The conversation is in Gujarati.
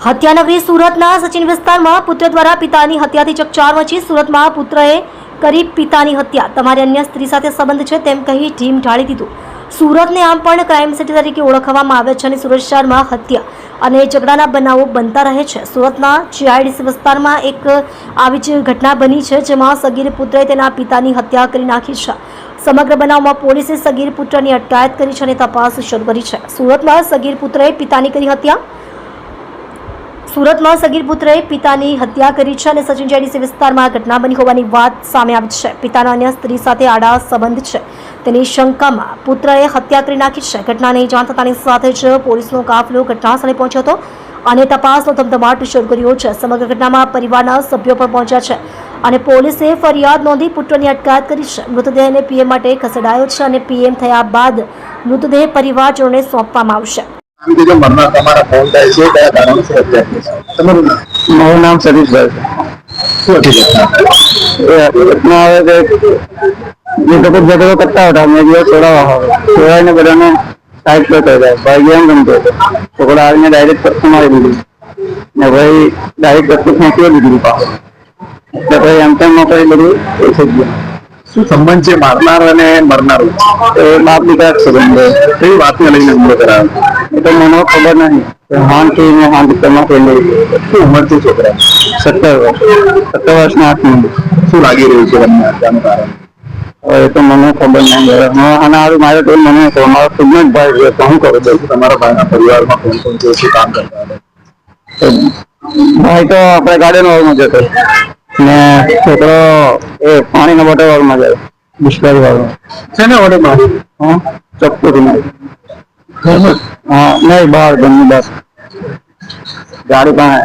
હત્યાનગરી સુરતના સચિન વિસ્તારમાં પુત્ર દ્વારા પિતાની હત્યાથી ચકચાર મચી। સુરતમાં પુત્રએ કરી પિતાની હત્યા, તમારી અન્ય સ્ત્રી સાથે સંબંધ છે તેમ કહી ઢીમ ઢાળી દીધું। સુરતને આમ પણ ક્રાઇમ સિટી તરીકે ઓળખવામાં આવે છે અને સુરત શહેરમાં હત્યા અને ઝઘડાના બનાવો બનતા રહે છે। સુરતના જીઆઈડીસી વિસ્તારમાં એક આવી જ ઘટના બની છે, જેમાં સગીર પુત્રએ તેના પિતાની હત્યા કરી નાખી છે। સમગ્ર બનાવમાં પોલીસે સગીર પુત્રની અટકાયત કરી છે અને તપાસ શરૂ કરી છે। સુરતમાં સગીર પુત્રએ પિતાની કરી હત્યા કરી છે અને સચિન જીઆઈડીસી વિસ્તારમાં આ ઘટના બની હોવાની વાત સામે આવી છે। પિતાના અન્ય સ્ત્રી સાથે આડા સંબંધ છે તેની શંકામાં પુત્રએ હત્યા કરી નાખી છે। ઘટનાની જાણ થતાની સાથે જ પોલીસનો કાફલો ઘટનાસ્થળે પહોંચ્યો હતો અને તપાસનો ધમધમાટ શરૂ કર્યો છે। સમગ્ર ઘટનામાં પરિવારના સભ્યો પણ પહોંચ્યા છે અને પોલીસે ફરિયાદ નોંધી પુત્રની અટકાયત કરી છે। મૃતદેહને પીએમ માટે ખસેડાયો છે અને પીએમ થયા બાદ મૃતદેહ પરિવારજનોને સોંપવામાં આવશે। મારું નામ સતીશભાઈ ઝઘડો કરતા હતા। મેં દિવસ છોડાવીને બધાને સાઈડ કરતો હતો। ભાઈ ગેમ રમતો હતો, છોકરા આવીને ડાયરેક્ટ કચ્છ મારી દીધી ને ભાઈ ડાયરેક્ટ કચ્છ ફેંકી દીધી પાસે। એટલે ભાઈ એમ તેમ કરી બધું એ થઈ ગયું। શું સંબંધ છે મારનાર અને મરનાર? એ બાપ દીકરા સંબંધ કઈ વાતને લઈને હુમલો કરાયો? એ તો મને ખબર નહીં। હાનથી મેં હાન દીકરામાં પહેલી શું ઉંમર છે છોકરા? 17 વર્ષના હાથમાં। શું લાગી રહ્યું છે તમને હત્યાનું કારણ? એ તો મને ખબર નહીં। અને મારે તો મને મારો ખુદ જ ભાઈ છે, તો હું કરું દઉં? તમારા ભાઈના પરિવારમાં કોણ કોણ છે, શું કામ કરતા હતા? ભાઈ તો આપણે ગાર્ડન વાળમાં જતો ને છોકરો એ પાણીના બોટલ વાળમાં જાય, બિસ્લરી વાળમાં છે ને ઓર્ડરમાં? હા, ચોખ્ખું હા, નહીં બહાર ઘરની બસ ગાડી પાસે।